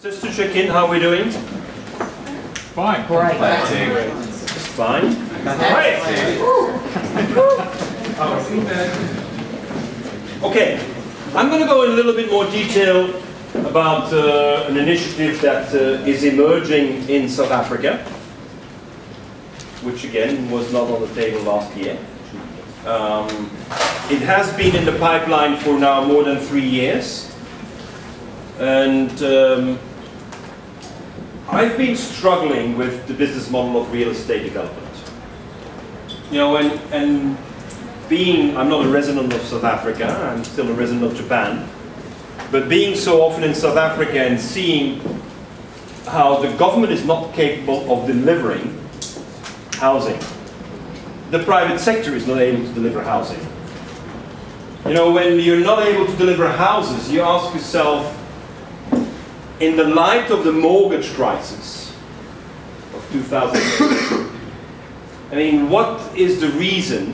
Just to check in, how are we doing? Fine. Great. Fine. Great. Okay, I'm going to go in a little bit more detail about an initiative that is emerging in South Africa, which again was not on the table last year. It has been in the pipeline for now more than 3 years, and I've been struggling with the business model of real estate development. You know, and being, I'm not a resident of South Africa, I'm still a resident of Japan, but being so often in South Africa and seeing how the government is not capable of delivering housing. The private sector is not able to deliver housing. You know, when you're not able to deliver houses, you ask yourself, in the light of the mortgage crisis of 2008, I mean, what is the reason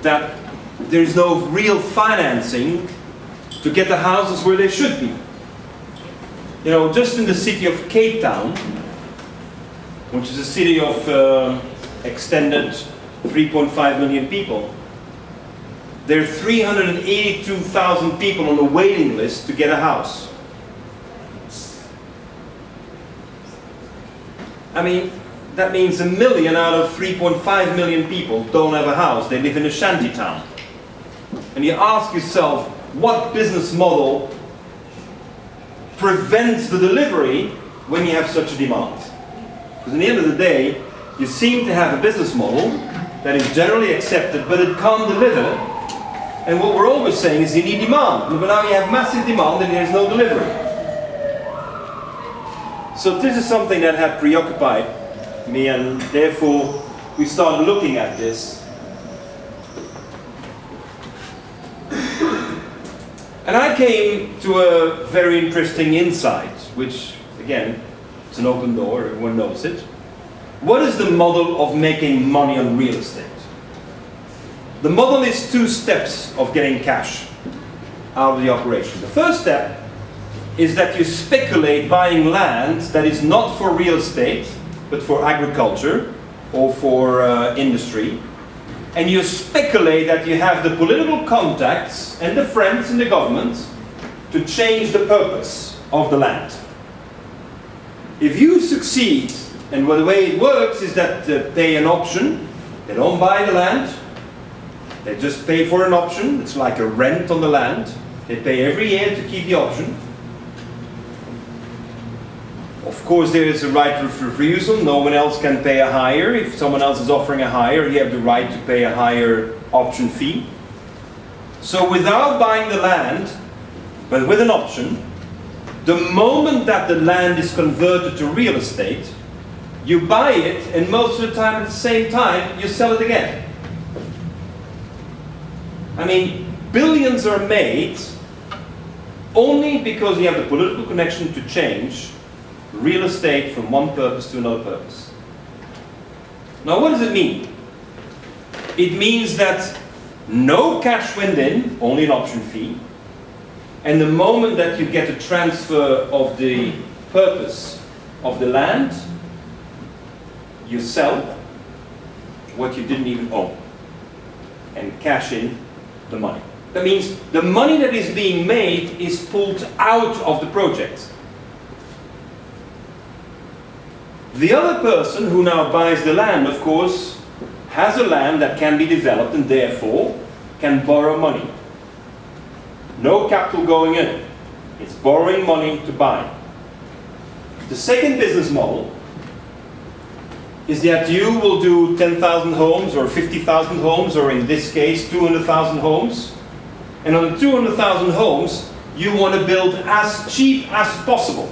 that there is no real financing to get the houses where they should be? You know, just in the city of Cape Town, which is a city of extended 3.5 million people, there are 382,000 people on the waiting list to get a house. I mean, that means 1 million out of 3.5 million people don't have a house. They live in a shanty town. And you ask yourself, what business model prevents the delivery when you have such a demand? Because in the end of the day, you seem to have a business model that is generally accepted, but it can't deliver. And what we're always saying is you need demand. But now you have massive demand and there's no delivery. So this is something that had preoccupied me, and therefore we started looking at this. And I came to a very interesting insight, which again, it's an open door, everyone knows it. What is the model of making money on real estate? The model is 2 steps of getting cash out of the operation. The first step is that you speculate buying land that is not for real estate, but for agriculture or for industry. And you speculate that you have the political contacts and the friends in the government to change the purpose of the land. If you succeed, and the way it works is that they pay an option, they don't buy the land, they just pay for an option, it's like a rent on the land, they pay every year to keep the option. Of course, there is a right of refusal. No one else can pay a higher. If someone else is offering a higher, you have the right to pay a higher option fee. So without buying the land, but with an option, the moment that the land is converted to real estate, you buy it, and most of the time at the same time, you sell it again. I mean, billions are made only because you have the political connection to change real estate from one purpose to another purpose. Now, what does it mean? It means that no cash went in, only an option fee, and the moment that you get a transfer of the purpose of the land, you sell what you didn't even own and cash in the money. That means the money that is being made is pulled out of the project. The other person who now buys the land, of course, has a land that can be developed and therefore can borrow money. No capital going in. It's borrowing money to buy. The second business model is that you will do 10,000 homes or 50,000 homes, or in this case 200,000 homes. And on the 200,000 homes, you want to build as cheap as possible.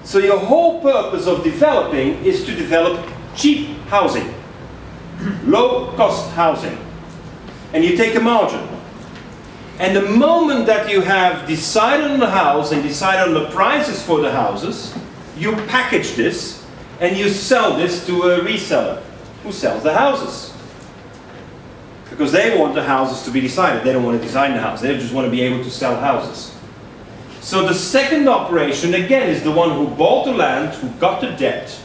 So your whole purpose of developing is to develop cheap housing, low-cost housing, and you take a margin. And the moment that you have decided on the house and decided on the prices for the houses, you package this and you sell this to a reseller who sells the houses. Because they want the houses to be decided. They don't want to design the house. They just want to be able to sell houses. So the second operation, again, is the one who bought the land, who got the debt,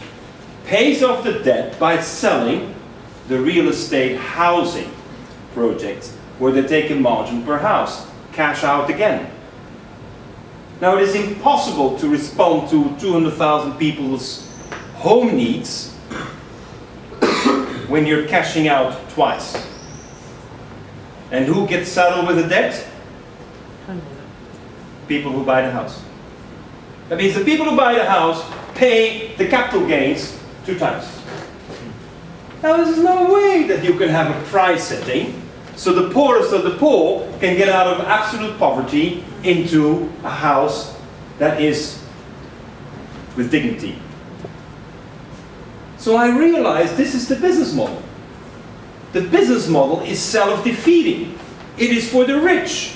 pays off the debt by selling the real estate housing projects, where they take a margin per house, cash out again. Now it is impossible to respond to 200,000 people's home needs when you're cashing out twice. And who gets saddled with the debt? People who buy the house. That means the people who buy the house pay the capital gains 2 times. Now there's no way that you can have a price setting so the poorest of the poor can get out of absolute poverty into a house that is with dignity. So I realized this is the business model. The business model is self-defeating. It is for the rich.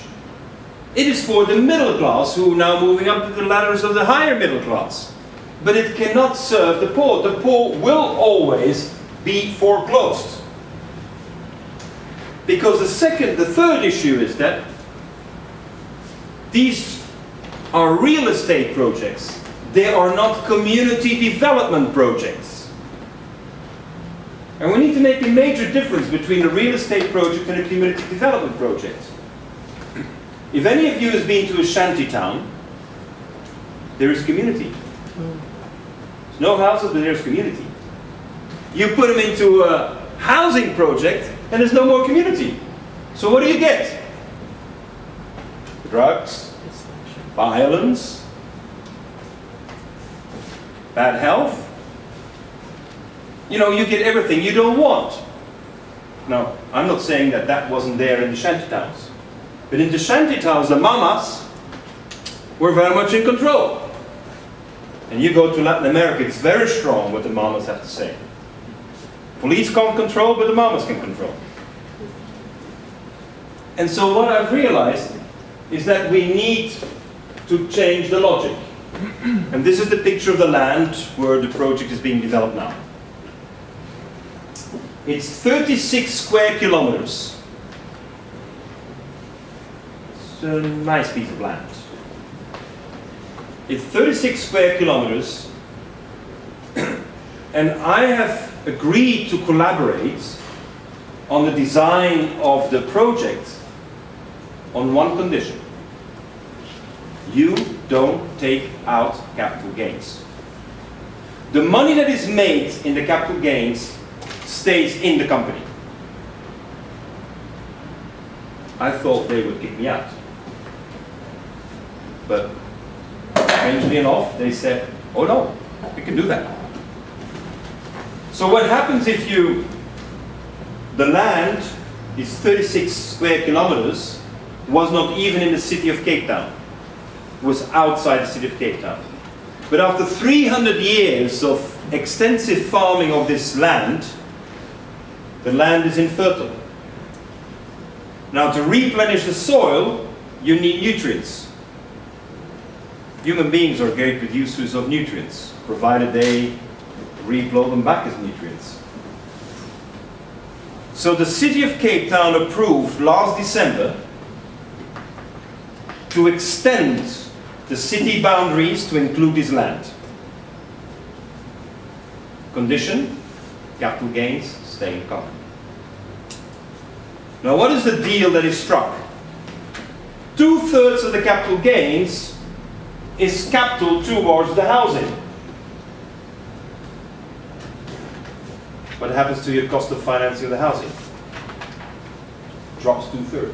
It is for the middle class who are now moving up to the ladders of the higher middle class. But it cannot serve the poor. The poor will always be foreclosed. Because the third issue is that these are real estate projects. They are not community development projects. And we need to make a major difference between a real estate project and a community development project. If any of you has been to a shanty town, there is community. There's no houses, but there's community. You put them into a housing project, and there's no more community. So what do you get? Drugs, violence, bad health. You know, you get everything you don't want. Now, I'm not saying that that wasn't there in the shanty towns. But in the shanty towns, the mamas were very much in control. And you go to Latin America, it's very strong what the mamas have to say. Police can't control, but the mamas can control. And so what I've realized is that we need to change the logic. And this is the picture of the land where the project is being developed now. It's 36 square kilometers. It's a nice piece of land. It's 36 square kilometers, and I have agreed to collaborate on the design of the project on one condition. You don't take out capital gains. The money that is made in the capital gains stays in the company. I thought they would kick me out. But strangely enough, they said, oh no, we can do that. So what happens if the land is 36 square kilometers, was not even in the city of Cape Town, was outside the city of Cape Town. But after 300 years of extensive farming of this land, the land is infertile. Now to replenish the soil, you need nutrients. Human beings are great producers of nutrients, provided they replow them back as nutrients. So the city of Cape Town approved last December to extend the city boundaries to include this land. Condition, capital gains stay in the company. Now what is the deal that is struck? 2/3 of the capital gains is capital towards the housing. What happens to your cost of financing of the housing? Drops 2/3.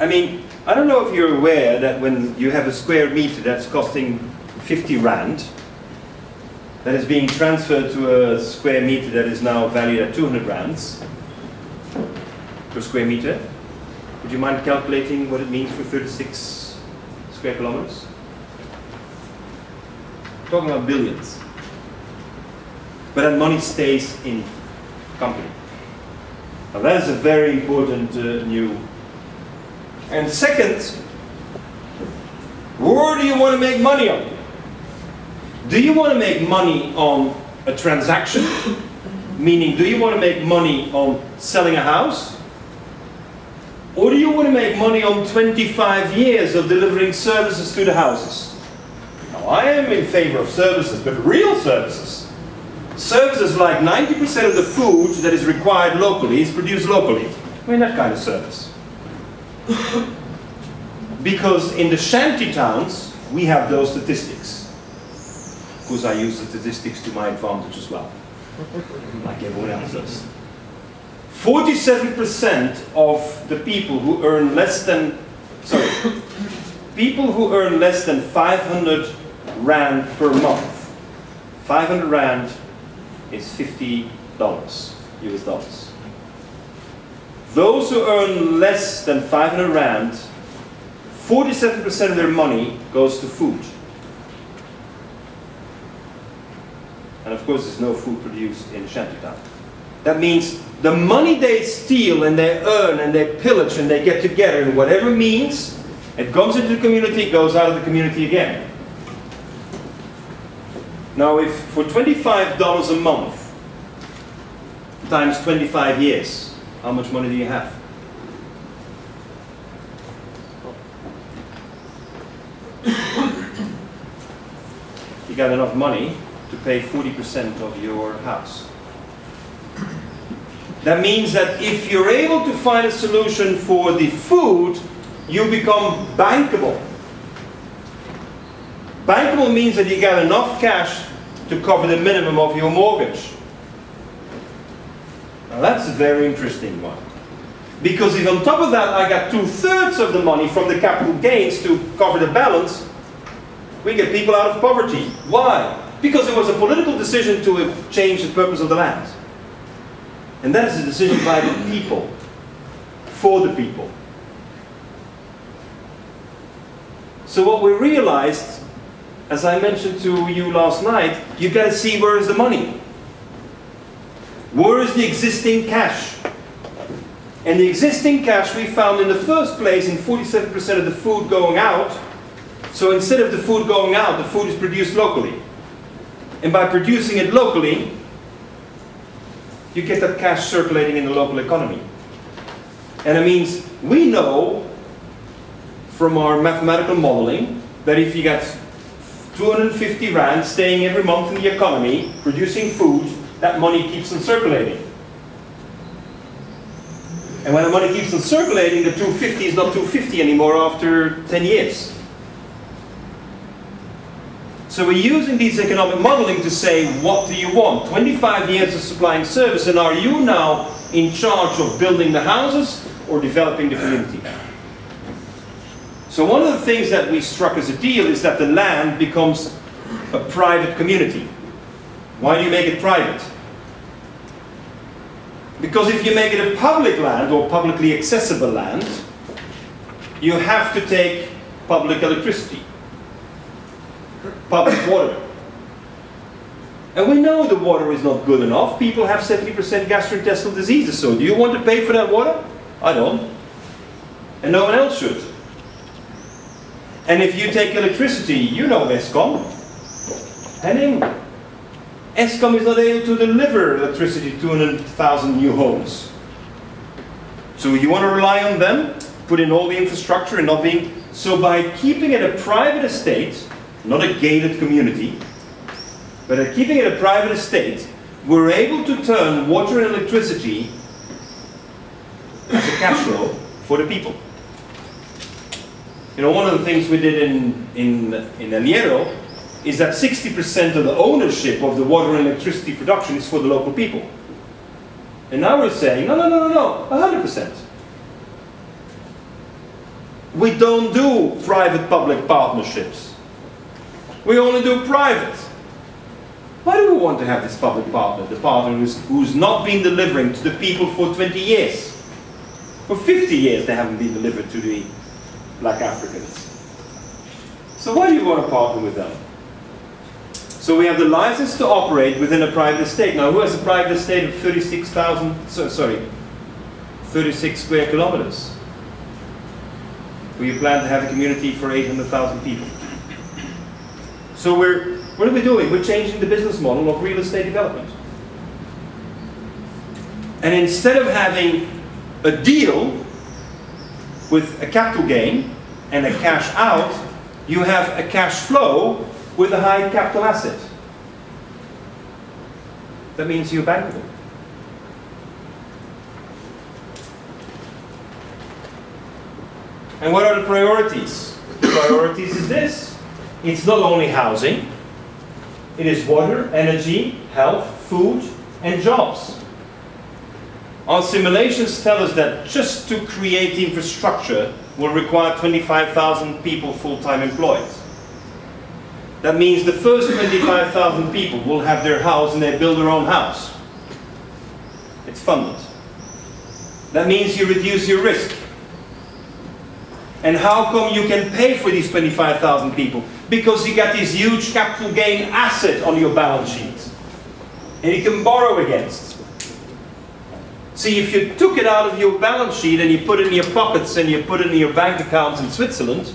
I mean, I don't know if you're aware that when you have a square meter that's costing 50 Rand, that is being transferred to a square meter that is now valued at 200 Rands per square meter. Would you mind calculating what it means for 36 square kilometers? We're talking about billions. But that money stays in the company. Now that is a very important new. And second, where do you want to make money on? Do you want to make money on a transaction? Meaning, do you want to make money on selling a house? Or do you want to make money on 25 years of delivering services to the houses? Now, I am in favor of services, but real services. Services like 90% of the food that is required locally is produced locally. I mean, that kind of service. Because in the shanty towns, we have those statistics. Of course, I use the statistics to my advantage as well, like everyone else does. 47% of the people who earn less than, people who earn less than 500 Rand per month. 500 Rand is $50 US dollars. Those who earn less than 500 Rand, 47% of their money goes to food. And of course, there's no food produced in shantytown. That means the money they steal and they earn and they pillage and they get together in whatever means, it comes into the community, goes out of the community again. Now, if for $25 a month times 25 years, how much money do you have? You got enough money to pay 40% of your house. That means that if you're able to find a solution for the food, you become bankable. Bankable means that you get enough cash to cover the minimum of your mortgage. Now that's a very interesting one. Because if on top of that I got 2/3 of the money from the capital gains to cover the balance, we get people out of poverty. Why? Because it was a political decision to change the purpose of the land. And that is a decision by the people, for the people. So what we realized, as I mentioned to you last night, you got to see where is the money. Where is the existing cash? And the existing cash we found in the first place in 47% of the food going out. So instead of the food going out, the food is produced locally. And by producing it locally, you get that cash circulating in the local economy. And it means we know from our mathematical modeling that if you get 250 Rand staying every month in the economy, producing food, that money keeps on circulating. And when the money keeps on circulating, the 250 is not 250 anymore after 10 years. So we're using these economic modeling to say, what do you want? 25 years of supplying service, and are you now in charge of building the houses or developing the community? So one of the things that we struck as a deal is that the land becomes a private community. Why do you make it private? Because if you make it a public land or publicly accessible land, you have to take public electricity, public water. And we know the water is not good enough. People have 70% gastrointestinal diseases, so do you want to pay for that water? I don't. And no one else should. And if you take electricity, you know ESCOM. Henning, ESCOM is not able to deliver electricity to 200,000 new homes. So you want to rely on them, put in all the infrastructure and not being... So by keeping it a private estate, not a gated community, but keeping it a private estate, we're able to turn water and electricity as a cash flow for the people. You know, one of the things we did in El Hierro is that 60% of the ownership of the water and electricity production is for the local people. And now we're saying, no, 100%. We don't do private-public partnerships. We only do private. Why do we want to have this public partner? The partner who's not been delivering to the people for 20 years. For 50 years they haven't been delivered to the Black Africans. So why do you want to partner with them? So we have the license to operate within a private estate. Now who has a private estate of 36 square kilometers? We plan to have a community for 800,000 people. So what are we doing? We're changing the business model of real estate development. And instead of having a deal with a capital gain and a cash out, you have a cash flow with a high capital asset. That means you're bankable. And what are the priorities? The priorities is this. It's not only housing. It is water, energy, health, food, and jobs. Our simulations tell us that just to create the infrastructure will require 25,000 people full-time employed. That means the first 25,000 people will have their house and they build their own house. It's funded. That means you reduce your risk. And how come you can pay for these 25,000 people? Because you got this huge capital gain asset on your balance sheet. And you can borrow against. See, if you took it out of your balance sheet and you put it in your pockets and you put it in your bank accounts in Switzerland,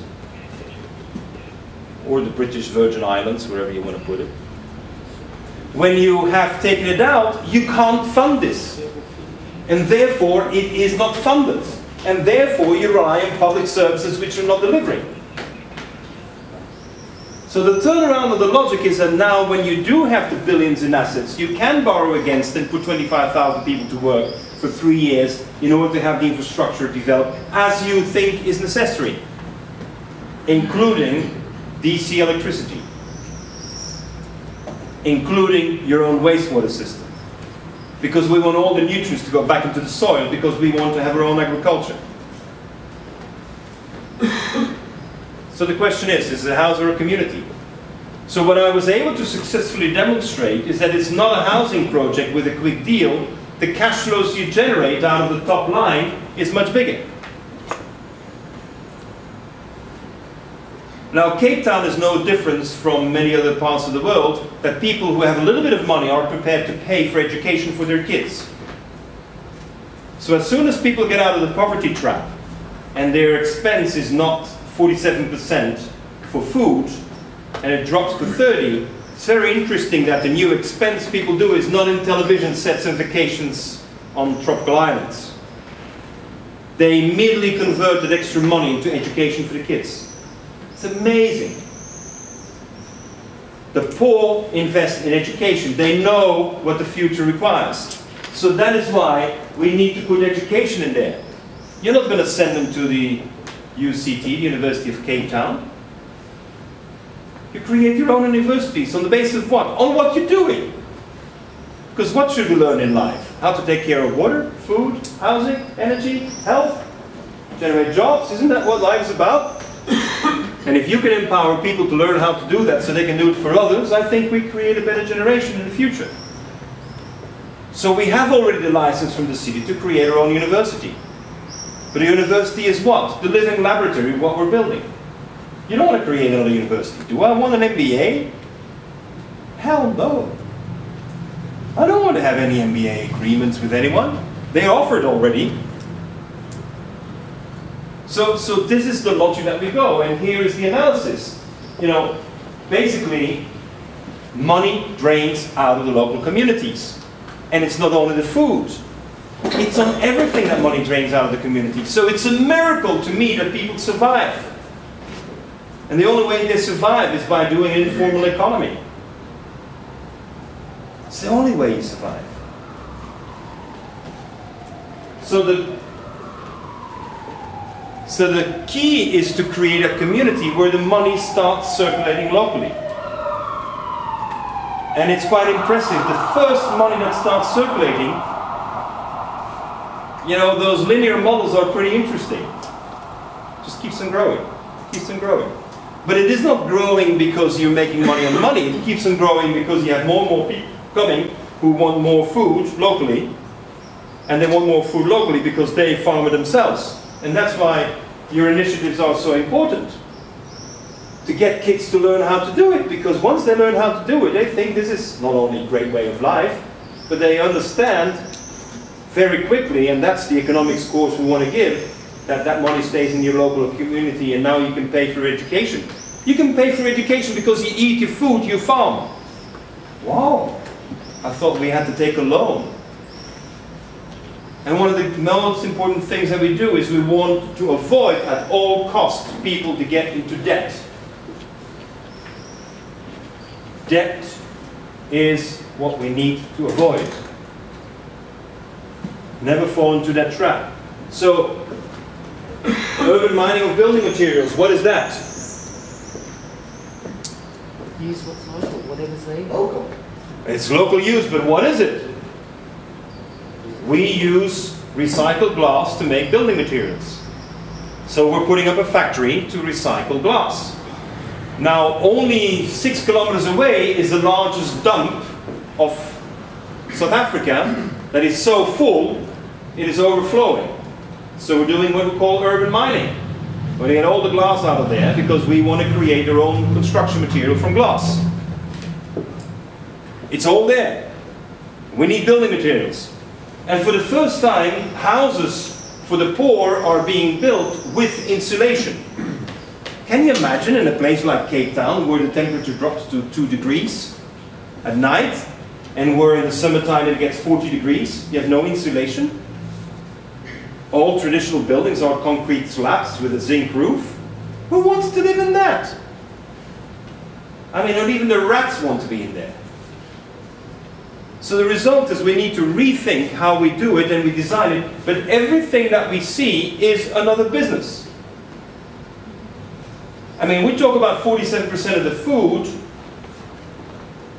or the British Virgin Islands, wherever you want to put it, when you have taken it out, you can't fund this. And therefore, it is not funded. And therefore, you rely on public services which are not delivering. So the turnaround of the logic is that now when you do have the billions in assets, you can borrow against and put 25,000 people to work for 3 years in order to have the infrastructure developed as you think is necessary, including DC electricity, including your own wastewater system. Because we want all the nutrients to go back into the soil because we want to have our own agriculture. So the question is it a house or a community? So what I was able to successfully demonstrate is that it's not a housing project with a quick deal. The cash flows you generate out of the top line is much bigger. Now, Cape Town is no different from many other parts of the world, that people who have a little bit of money are prepared to pay for education for their kids. So as soon as people get out of the poverty trap and their expense is not 47% for food and it drops to 30%, it's very interesting that the new expense people do is not in television sets and vacations on tropical islands. They immediately convert that extra money into education for the kids. It's amazing. The poor invest in education. They know what the future requires. So that is why we need to put education in there. You're not going to send them to the UCT, the University of Cape Town. You create your own universities on the basis of what? On what you're doing. Because what should we learn in life? How to take care of water, food, housing, energy, health, generate jobs. Isn't that what life is about? And if you can empower people to learn how to do that so they can do it for others, I think we create a better generation in the future. So we have already the license from the city to create our own university. But a university is what? The living laboratory of what we're building. You don't want to create another university. Do I want an MBA? Hell no. I don't want to have any MBA agreements with anyone. They offered already. So this is the logic that we go, and here is the analysis. You know, basically, money drains out of the local communities. And it's not only the food. It's on everything that money drains out of the community. So it's a miracle to me that people survive. And the only way they survive is by doing an informal economy. It's the only way you survive. So the key is to create a community where the money starts circulating locally. And it's quite impressive. The first money that starts circulating, you know, those linear models are pretty interesting. Just keeps on growing. Keeps on growing. But it is not growing because you're making money on the money. It keeps on growing because you have more and more people coming who want more food locally. And they want more food locally because they farm it themselves. And that's why your initiatives are so important. To get kids to learn how to do it. Because once they learn how to do it, they think this is not only a great way of life, but they understand very quickly, and that's the economics course we want to give, that that money stays in your local community and now you can pay for education. You can pay for education because you eat your food, you farm. Wow. I thought we had to take a loan. And one of the most important things that we do is we want to avoid at all costs people to get into debt. Debt is what we need to avoid. Never fall into that trap. So, urban mining of building materials, what is that? Use what's local, whatever's there. Local. It's local use, but what is it? We use recycled glass to make building materials. So we're putting up a factory to recycle glass. Now, only 6 kilometers away is the largest dump of South Africa that is so full, it is overflowing. So we're doing what we call urban mining. We get all the glass out of there because we want to create our own construction material from glass. It's all there. We need building materials. And for the first time, houses for the poor are being built with insulation. Can you imagine in a place like Cape Town where the temperature drops to 2 degrees at night and where in the summertime it gets 40 degrees, you have no insulation? All traditional buildings are concrete slabs with a zinc roof. Who wants to live in that? I mean, not even the rats want to be in there. So the result is we need to rethink how we do it and we design it, but everything that we see is another business. I mean, we talk about 47% of the food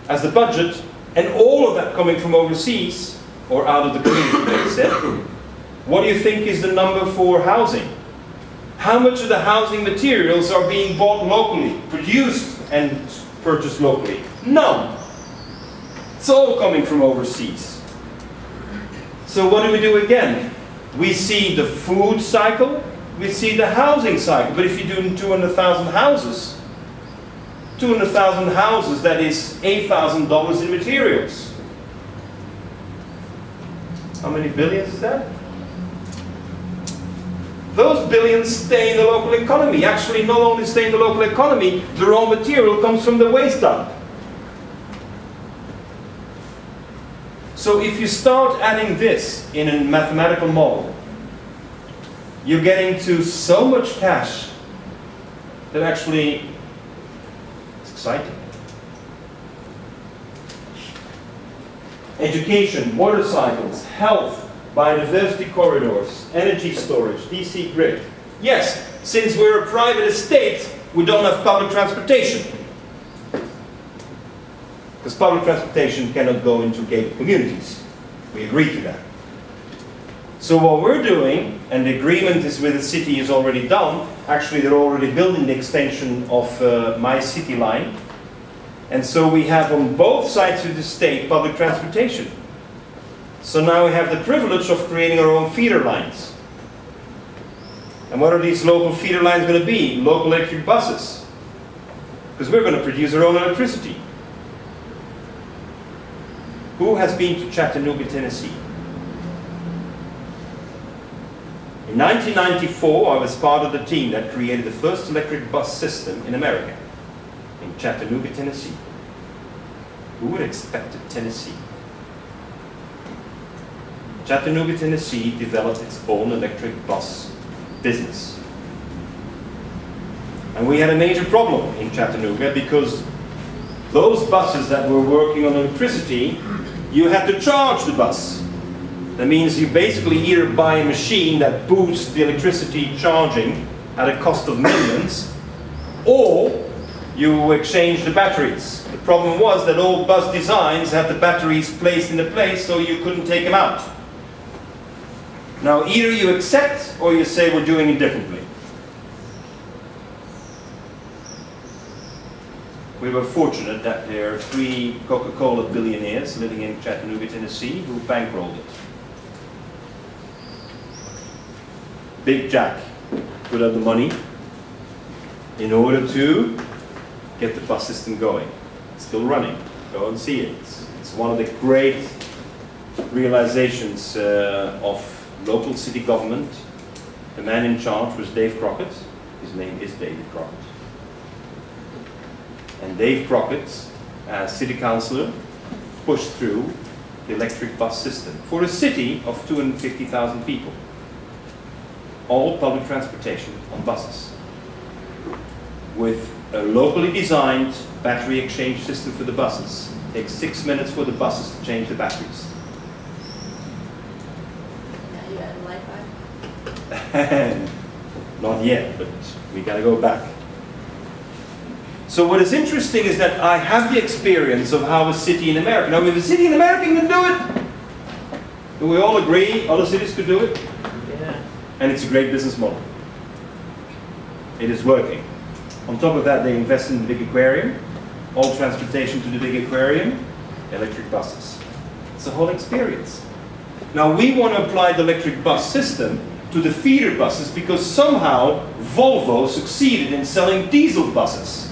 as the budget, and all of that coming from overseas, or out of the community, they said. What do you think is the number for housing? How much of the housing materials are being bought locally, produced and purchased locally? None. It's all coming from overseas. So what do we do again? We see the food cycle, we see the housing cycle. But if you do 200,000 houses, 200,000 houses, that is $8,000 in materials. How many billions is that? Those billions stay in the local economy. Actually, not only stay in the local economy, the raw material comes from the waste dump. So if you start adding this in a mathematical model, you're getting to so much cash that actually it's exciting. Education, water cycles, health, biodiversity corridors, energy storage, DC grid. Yes, since we're a private estate, we don't have public transportation. Because public transportation cannot go into gated communities. We agree to that. So what we're doing, and the agreement is with the city is already done, actually they're already building the extension of my city line. And so we have on both sides of the state public transportation. So now we have the privilege of creating our own feeder lines. And what are these local feeder lines going to be? Local electric buses. Because we're going to produce our own electricity. Who has been to Chattanooga, Tennessee? In 1994, I was part of the team that created the first electric bus system in America, in Chattanooga, Tennessee. Who would expect it, Tennessee? Chattanooga, Tennessee developed its own electric bus business. And we had a major problem in Chattanooga because those buses that were working on electricity, you had to charge the bus. That means you basically either buy a machine that boosts the electricity charging at a cost of millions, or you exchange the batteries. The problem was that all bus designs had the batteries placed in a place so you couldn't take them out. Now either you accept or you say we're doing it differently. We were fortunate that there are 3 Coca-Cola billionaires living in Chattanooga, Tennessee who bankrolled it. Big Jack put up the money in order to get the bus system going. It's still running. Go and see it. It's one of the great realizations of local city government. The man in charge was Dave Crockett. His name is David Crockett. And Dave Crockett, as city councillor, pushed through the electric bus system for a city of 250,000 people. All public transportation on buses, with a locally designed battery exchange system for the buses. It takes 6 minutes for the buses to change the batteries. Now you add Wi-Fi? Not yet, but we gotta go back. So what is interesting is that I have the experience of how a city in America, now if a city in America can do it, do we all agree other cities could do it? Yeah. And it's a great business model. It is working. On top of that, they invest in the big aquarium, all transportation to the big aquarium, electric buses. It's a whole experience. Now we want to apply the electric bus system to the feeder buses because somehow Volvo succeeded in selling diesel buses.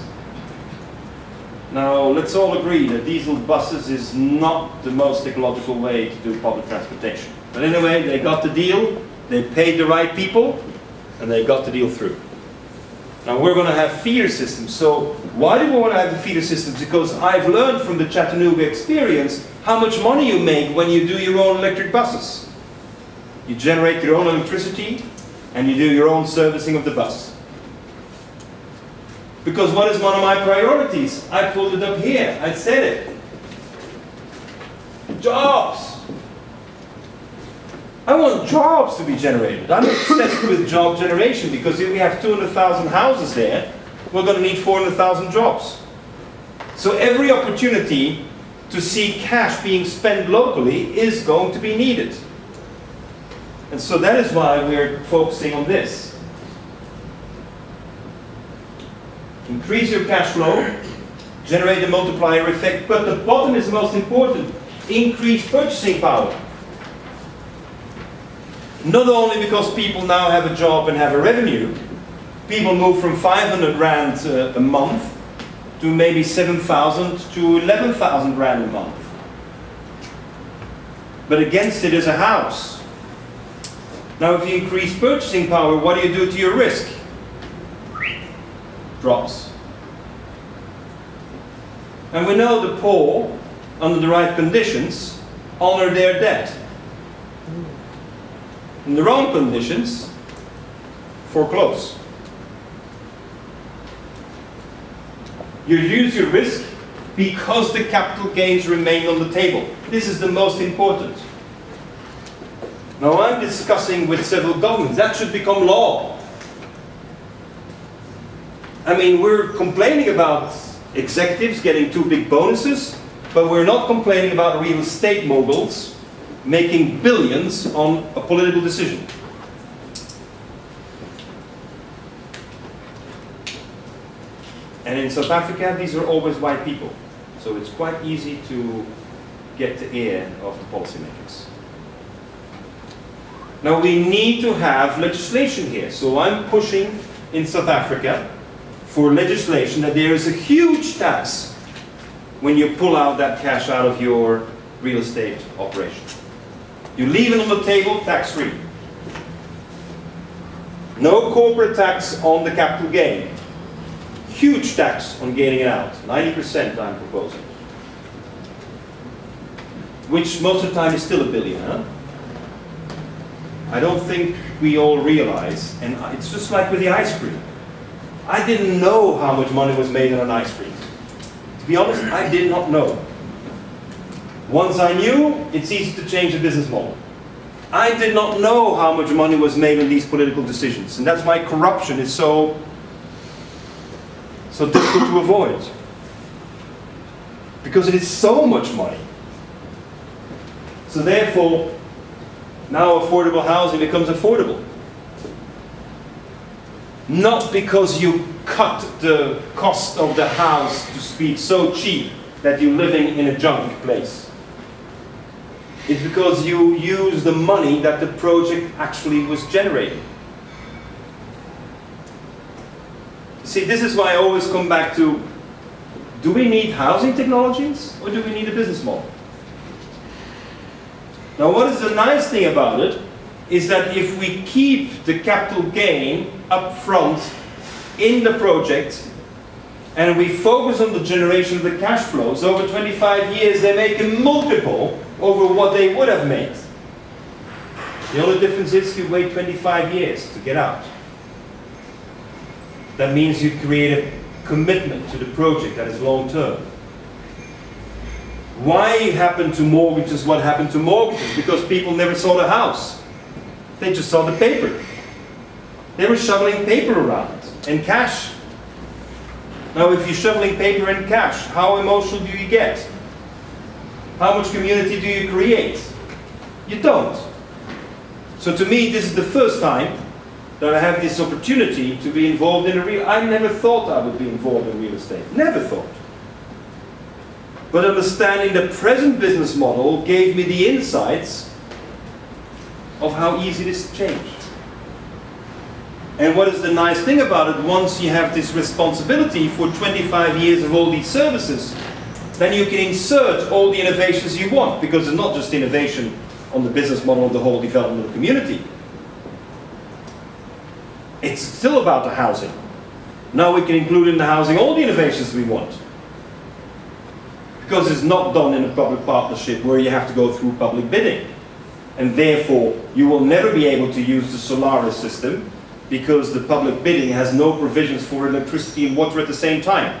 Now let's all agree that diesel buses is not the most ecological way to do public transportation. But anyway, they got the deal, they paid the right people, and they got the deal through. Now we're going to have feeder systems. So why do we want to have the feeder systems? Because I've learned from the Chattanooga experience how much money you make when you do your own electric buses. You generate your own electricity and you do your own servicing of the bus. Because what is one of my priorities? I pulled it up here. I said it. Jobs. I want jobs to be generated. I'm obsessed with job generation because if we have 200,000 houses there, we're going to need 400,000 jobs. So every opportunity to see cash being spent locally is going to be needed. And so that is why we're focusing on this. Increase your cash flow, generate a multiplier effect, but the bottom is the most important. Increase purchasing power. Not only because people now have a job and have a revenue, people move from 500 Rand a month to maybe 7,000 to 11,000 Rand a month. But against it is a house. Now if you increase purchasing power, what do you do to your risk? Drops. And we know the poor, under the right conditions, honor their debt. In the wrong conditions, foreclose. You reduce your risk because the capital gains remain on the table. This is the most important. Now I'm discussing with several governments, that should become law. I mean, we're complaining about executives getting too big bonuses, but we're not complaining about real estate moguls making billions on a political decision. And in South Africa, these are always white people. So it's quite easy to get the ear of the policymakers. Now we need to have legislation here. So I'm pushing in South Africa for legislation that there is a huge tax when you pull out that cash out of your real estate operation. You leave it on the table, tax-free. No corporate tax on the capital gain. Huge tax on gaining it out. 90% I'm proposing. Which most of the time is still $1 billion, huh? I don't think we all realize, and it's just like with the ice cream. I didn't know how much money was made on an ice cream. To be honest, I did not know. Once I knew, it's easy to change the business model. I did not know how much money was made on these political decisions, and that's why corruption is so difficult to avoid. Because it is so much money. So therefore, now affordable housing becomes affordable. Not because you cut the cost of the house to be so cheap that you're living in a junk place. It's because you use the money that the project actually was generating. See, this is why I always come back to, do we need housing technologies or do we need a business model? Now what is the nice thing about it is that if we keep the capital gain up front in the project and we focus on the generation of the cash flows, over 25 years they make a multiple over what they would have made. The only difference is you wait 25 years to get out. That means you create a commitment to the project that is long term. Why happened to mortgages what happened to mortgages? Because people never saw the house. They just saw the paper. They were shoveling paper around and cash. Now if you're shoveling paper and cash, how emotional do you get? How much community do you create? You don't. So to me this is the first time that I have this opportunity to be involved in I never thought I would be involved in real estate. Never thought. But understanding the present business model gave me the insights of how easy it is to change. And what is the nice thing about it, once you have this responsibility for 25 years of all these services, then you can insert all the innovations you want, because it's not just innovation on the business model of the whole development of the community. It's still about the housing. Now we can include in the housing all the innovations we want. Because it's not done in a public partnership where you have to go through public bidding. And therefore, you will never be able to use the Solaris system because the public bidding has no provisions for electricity and water at the same time.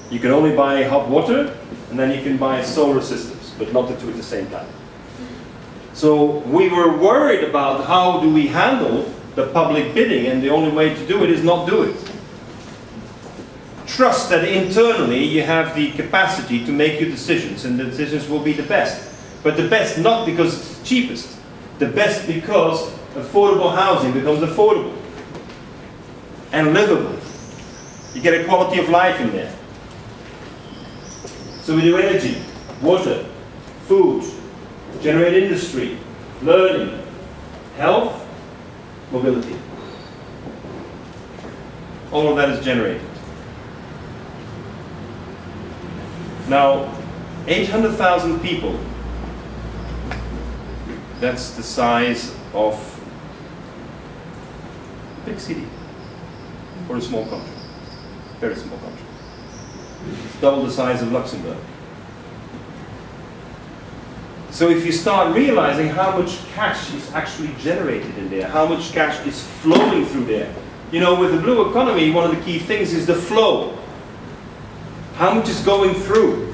You can only buy hot water and then you can buy solar systems, but not the two at the same time. So we were worried about how do we handle the public bidding, and the only way to do it is not do it. Trust that internally you have the capacity to make your decisions, and the decisions will be the best. But the best not because it's the cheapest. The best because affordable housing becomes affordable and livable. You get a quality of life in there. So we do energy, water, food, generate industry, learning, health, mobility. All of that is generated. Now, 800,000 people, that's the size of a big city for a small country, very small country. It's double the size of Luxembourg. So if you start realizing how much cash is actually generated in there, how much cash is flowing through there. You know, with the blue economy, one of the key things is the flow. How much is going through?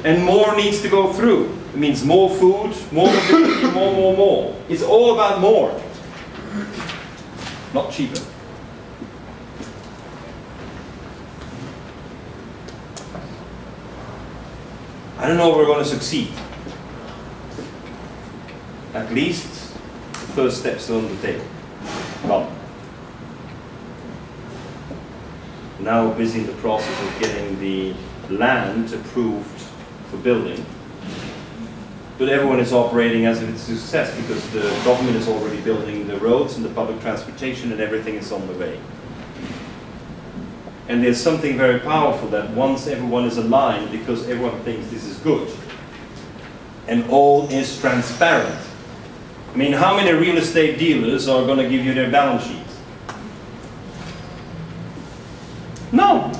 And more needs to go through. It means more food, more mobility, more. It's all about more. Not cheaper. I don't know if we're going to succeed. At least the first steps are on the table. Well, now busy in the process of getting the land approved for building. But everyone is operating as if it's a success because the government is already building the roads and the public transportation and everything is on the way. And there's something very powerful that once everyone is aligned because everyone thinks this is good and all is transparent. I mean, how many real estate dealers are going to give you their balance sheet? No.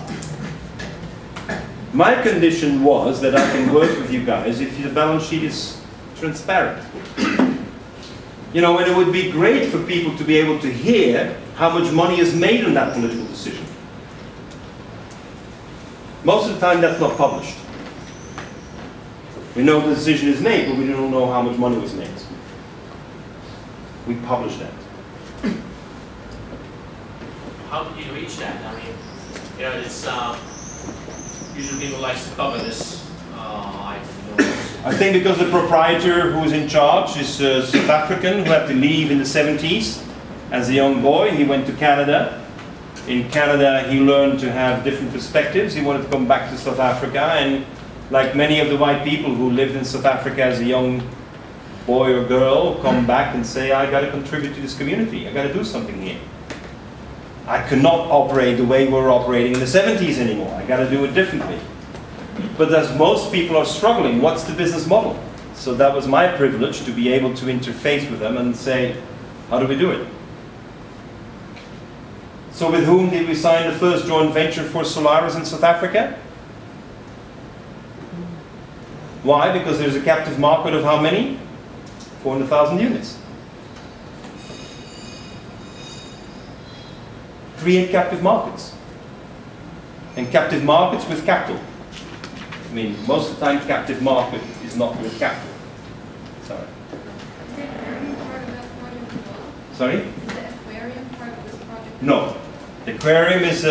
My condition was that I can work with you guys if the balance sheet is transparent. You know, and it would be great for people to be able to hear how much money is made on that political decision. Most of the time that's not published. We know the decision is made, but we don't know how much money was made. We publish that. How did you reach that? I mean, you know, it's usually people like to cover this item. I think because the proprietor who is in charge is South African, who had to leave in the 70s as a young boy. He went to Canada. In Canada, he learned to have different perspectives. He wanted to come back to South Africa, and like many of the white people who lived in South Africa as a young boy or girl, come back and say, I got to contribute to this community. I got to do something here. I cannot operate the way we were operating in the 70s anymore. I got to do it differently. But as most people are struggling, what's the business model? So that was my privilege to be able to interface with them and say, how do we do it? So with whom did we sign the first joint venture for Solaris in South Africa? Why? Because there's a captive market of how many? 400,000 units. Create captive markets. And captive markets with capital. I mean, most of the time captive market is not with capital. Sorry. Is the aquarium part of that project as well? Sorry? Is the aquarium part of this project? No. The aquarium is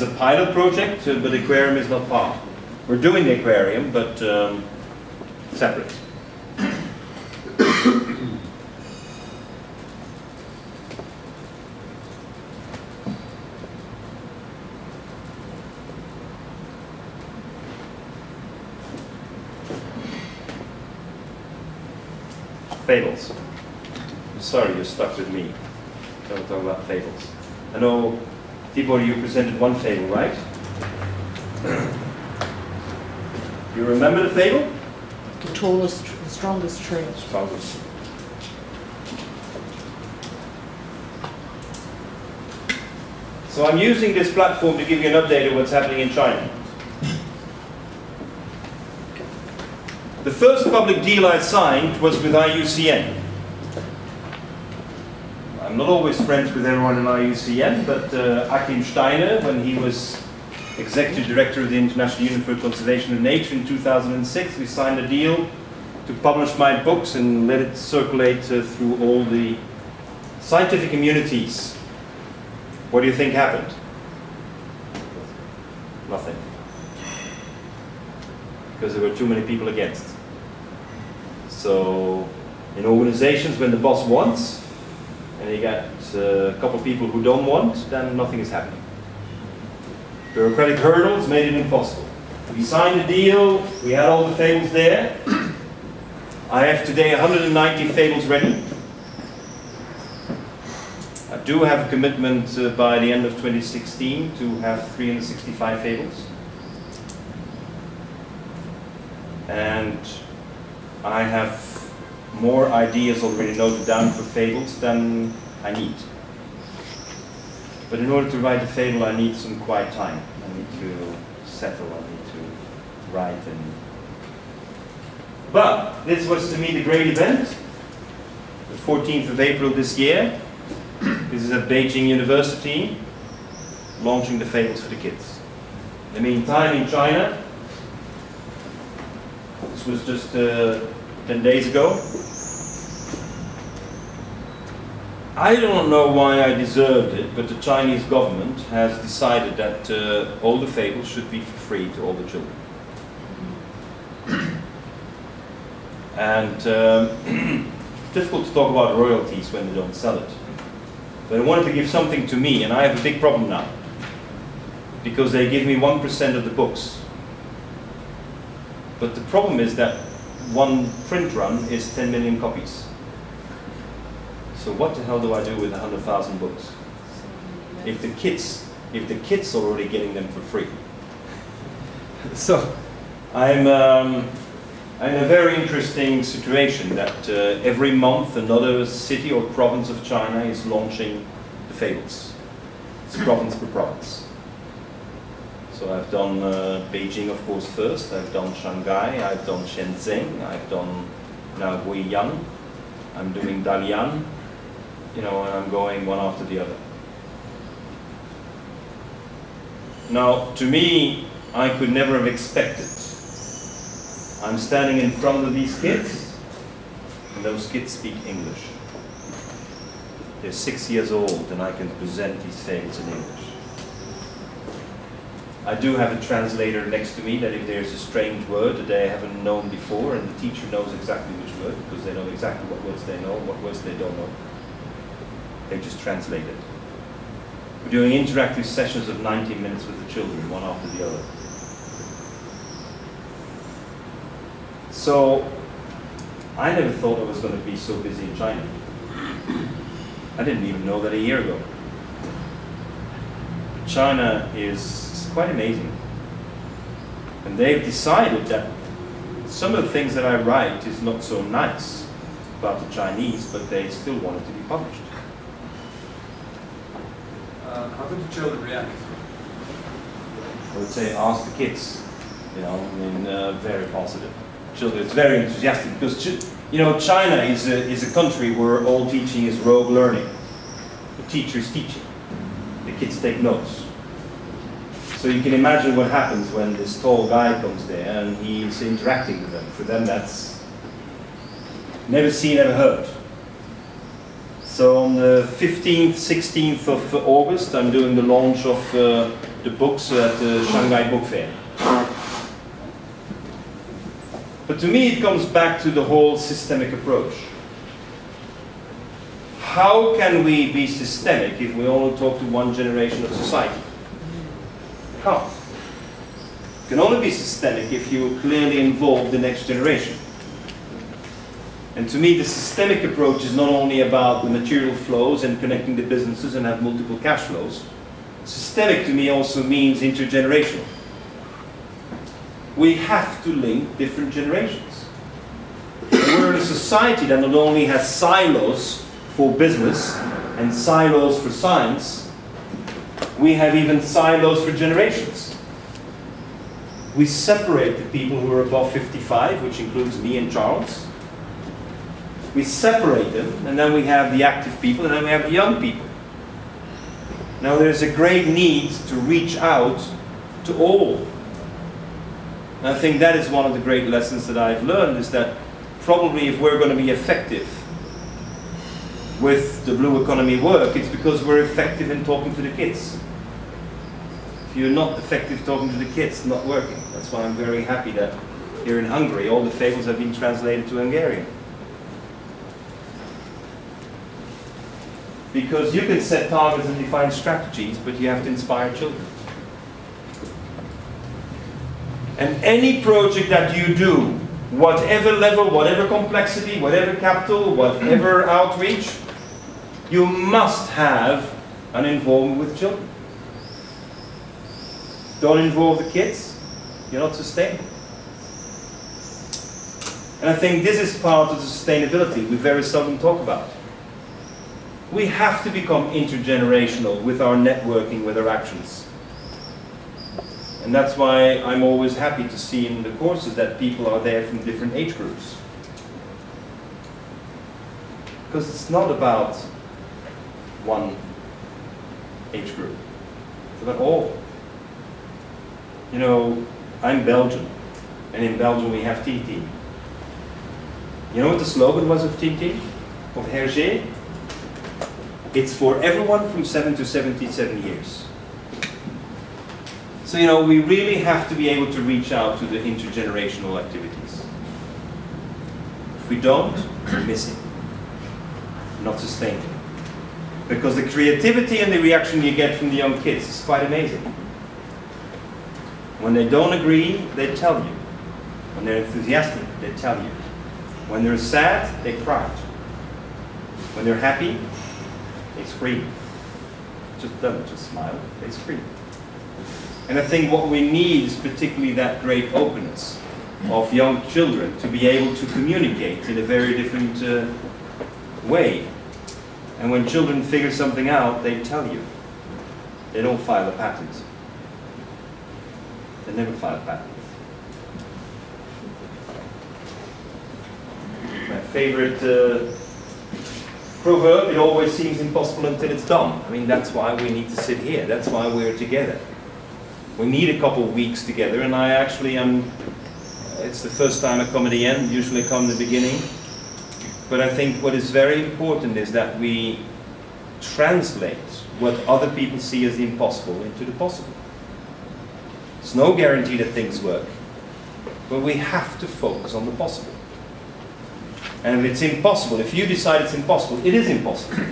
a pilot project, but the aquarium is not part. We're doing the aquarium, but separate. Fables. I'm sorry you're stuck with me. Don't talk about fables. I know, Tibor, you presented one fable, right? You remember the fable? The tallest, the strongest tree. Strongest. So I'm using this platform to give you an update of what's happening in China. The first public deal I signed was with IUCN. I'm not always friends with everyone in IUCN, but Achim Steiner, when he was Executive Director of the International Union for Conservation of Nature in 2006, we signed a deal to publish my books and let it circulate through all the scientific communities. What do you think happened? Nothing. Because there were too many people against. So, in organizations, when the boss wants, and you got a couple of people who don't want, then nothing is happening. Bureaucratic hurdles made it impossible. We signed a deal, we had all the fables there. I have today 190 fables ready. I do have a commitment by the end of 2016 to have 365 fables. And I have more ideas already noted down for fables than I need. But in order to write a fable, I need some quiet time. I need to settle, I need to write. But this was to me the great event, the 14th of April this year. This is at Beijing University, launching the fables for the kids. In the meantime, in China, this was just 10 days ago. I don't know why I deserved it, but the Chinese government has decided that all the fables should be for free to all the children. And difficult to talk about royalties when they don't sell it. But I wanted to give something to me, and I have a big problem now. Because they give me 1% of the books. But the problem is that one print run is 10 million copies. So what the hell do I do with 100,000 books? If the kids are already getting them for free. So I'm in a very interesting situation that every month another city or province of China is launching the fables. It's province per province. So I've done Beijing, of course, first. I've done Shanghai. I've done Shenzhen. I've done now Guiyang. I'm doing Dalian. You know, and I'm going one after the other. Now, to me, I could never have expected. I'm standing in front of these kids, and those kids speak English. They're 6 years old, and I can present these fables in English. I do have a translator next to me that if there's a strange word that they haven't known before, and the teacher knows exactly which word, because they know exactly what words they know, what words they don't know, they just translate it. We're doing interactive sessions of 90 minutes with the children, one after the other. So, I never thought I was going to be so busy in China. I didn't even know that a year ago. But China is quite amazing. And they've decided that some of the things that I write is not so nice about the Chinese, but they still want it to be published. How did the children react? I would say ask the kids, you know, I mean, very positive. children. It's very enthusiastic because, you know, China is a country where all teaching is rote learning. The teacher is teaching. The kids take notes. So you can imagine what happens when this tall guy comes there and he's interacting with them. For them, that's never seen, never heard. So on the 15th, 16th of August, I'm doing the launch of the books at the Shanghai Book Fair. But to me, it comes back to the whole systemic approach. How can we be systemic if we only talk to one generation of society? Can't. You can only be systemic if you clearly involve the next generation. And to me, the systemic approach is not only about the material flows and connecting the businesses and have multiple cash flows. Systemic to me also means intergenerational. We have to link different generations. We're in a society that not only has silos for business and silos for science, we have even silos for generations. We separate the people who are above 55, which includes me and Charles. We separate them, and then we have the active people, and then we have the young people. Now there's a great need to reach out to all. And I think that is one of the great lessons that I've learned, is that probably if we're going to be effective with the blue economy work, it's because we're effective in talking to the kids. If you're not effective talking to the kids, it's not working. That's why I'm very happy that here in Hungary all the fables have been translated to Hungarian. Because you can set targets and define strategies, but you have to inspire children. And any project that you do, whatever level, whatever complexity, whatever capital, whatever outreach, you must have an involvement with children. Don't involve the kids, you're not sustainable. And I think this is part of the sustainability we very seldom talk about. We have to become intergenerational with our networking, with our actions. And that's why I'm always happy to see in the courses that people are there from different age groups. Because it's not about one age group. It's about all. You know, I'm Belgian, and in Belgium we have TT. You know what the slogan was of TT? Of Hergé? It's for everyone from 7 to 77 years. So, you know, we really have to be able to reach out to the intergenerational activities. If we don't, we're missing. Not sustainable. Because the creativity and the reaction you get from the young kids is quite amazing. When they don't agree, they tell you. When they're enthusiastic, they tell you. When they're sad, they cry. When they're happy, they scream. Just don't just smile, they scream. And I think what we need is particularly that great openness of young children to be able to communicate in a very different way. And when children figure something out, they tell you. They don't file a patent. They never file a patent. My favorite proverb, it always seems impossible until it's done. I mean, that's why we need to sit here. That's why we're together. We need a couple of weeks together, and I actually am, it's the first time I come at the end, usually I come at the beginning. But I think what is very important is that we translate what other people see as the impossible into the possible. There's no guarantee that things work, but we have to focus on the possible. And if it's impossible, if you decide it's impossible, it is impossible.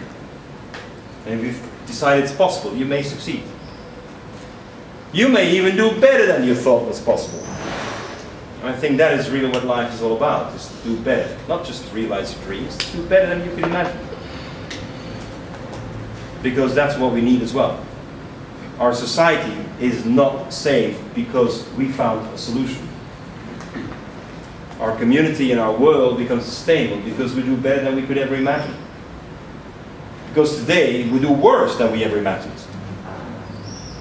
And if you decide it's possible, you may succeed. You may even do better than you thought was possible. And I think that is really what life is all about, is to do better. Not just to realize your dreams, to do better than you can imagine. Because that's what we need as well. Our society is not safe because we found a solution. Our community and our world becomes sustainable because we do better than we could ever imagine. Because today we do worse than we ever imagined.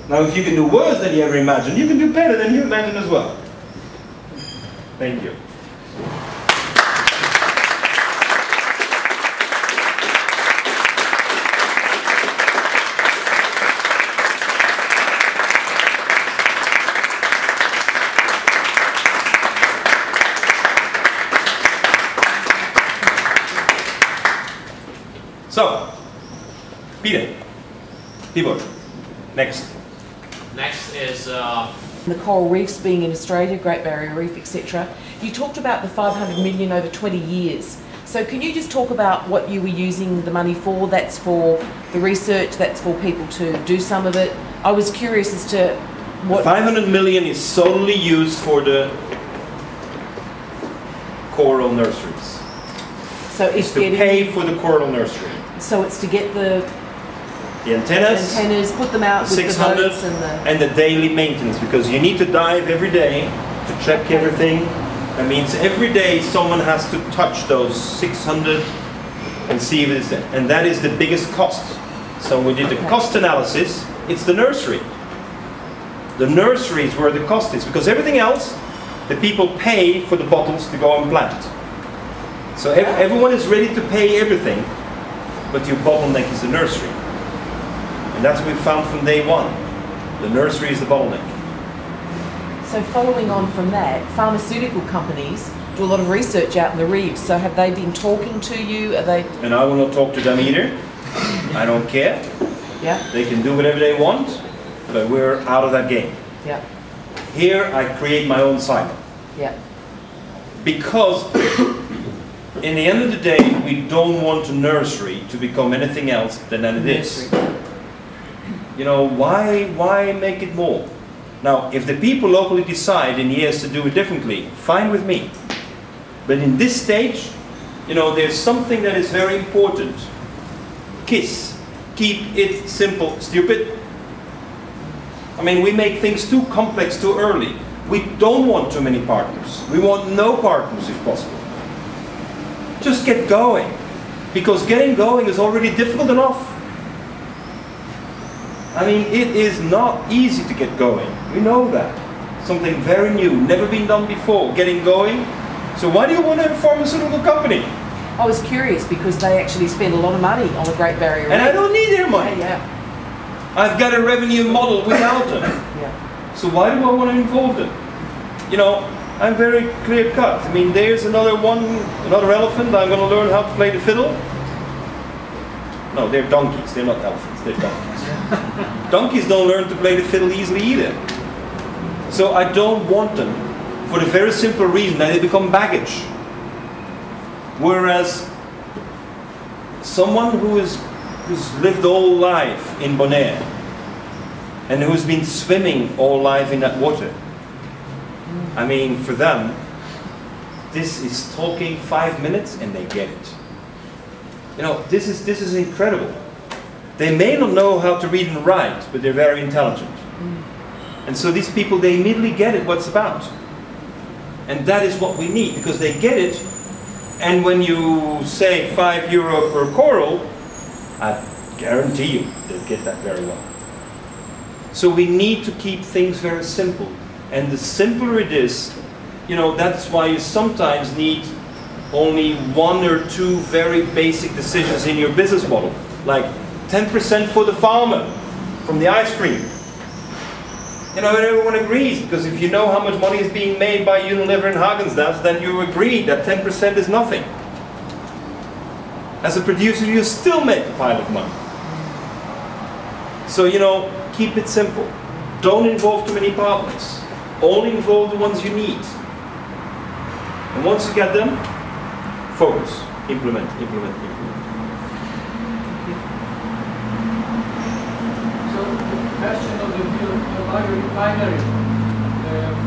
Now if you can do worse than you ever imagined, you can do better than you imagined as well. Thank you. So, Peter, Tibor, next. Next is The coral reefs being in Australia, Great Barrier Reef, etc. You talked about the 500 million over 20 years. So can you just talk about what you were using the money for? That's for the research, that's for people to do some of it. I was curious as to what... 500 million is solely used for the coral nurseries. So It's to pay for the coral nursery. So it's to get the antennas, put them out the with the 600, boats and the daily maintenance, because you need to dive every day to check everything. That means every day someone has to touch those 600 and see if it's there. And that is the biggest cost. So we did the cost analysis. It's the nursery. The nursery is where the cost is, because everything else, the people pay for the bottles to go and plant. So everyone is ready to pay everything, but your bottleneck is the nursery. And that's what we found from day one. The nursery is the bottleneck. So following on from that, pharmaceutical companies do a lot of research out in the reefs. So have they been talking to you? Are they? And I will not talk to them either. I don't care. Yeah. They can do whatever they want, but we're out of that game. Yeah. Here I create my own silo. Yeah. Because in the end of the day, we don't want a nursery to become anything else than it is. You know, why make it more? Now, if the people locally decide in years to do it differently, fine with me. But in this stage, you know, there's something that is very important. KISS. Keep it simple, stupid. I mean, we make things too complex too early. We don't want too many partners. We want no partners if possible. Just get going. Because getting going is already difficult enough. I mean, it is not easy to get going. We know that. Something very new, never been done before, getting going. So why do you want a pharmaceutical company? I was curious because they actually spend a lot of money on the Great Barrier Reef. And I don't need their money. Yeah. I've got a revenue model without them. Yeah. So why do I want to involve them? You know, I'm very clear cut. I mean, there's another elephant. I'm going to learn how to play the fiddle. No, they're donkeys. They're not elephants. They're donkeys. Donkeys don't learn to play the fiddle easily either. So I don't want them for the very simple reason that they become baggage. Whereas someone who's lived all life in Bonaire and who's been swimming all life in that water, I mean, for them, this is talking 5 minutes and they get it. You know, this is incredible. They may not know how to read and write, but they're very intelligent. And so these people, they immediately get it, what it's about. And that is what we need, because they get it. And when you say €5 per coral, I guarantee you they'll get that very well. So we need to keep things very simple. And the simpler it is, you know, that's why you sometimes need only 1 or 2 very basic decisions in your business model. Like 10% for the farmer from the ice cream. You know, everyone agrees, because if you know how much money is being made by Unilever and Häagen-Dazs, then you agree that 10% is nothing. As a producer, you still make a pile of money. So, you know, keep it simple. Don't involve too many partners. Only involve the ones you need. And once you get them, focus, implement, implement, implement. So the question of the biorefinery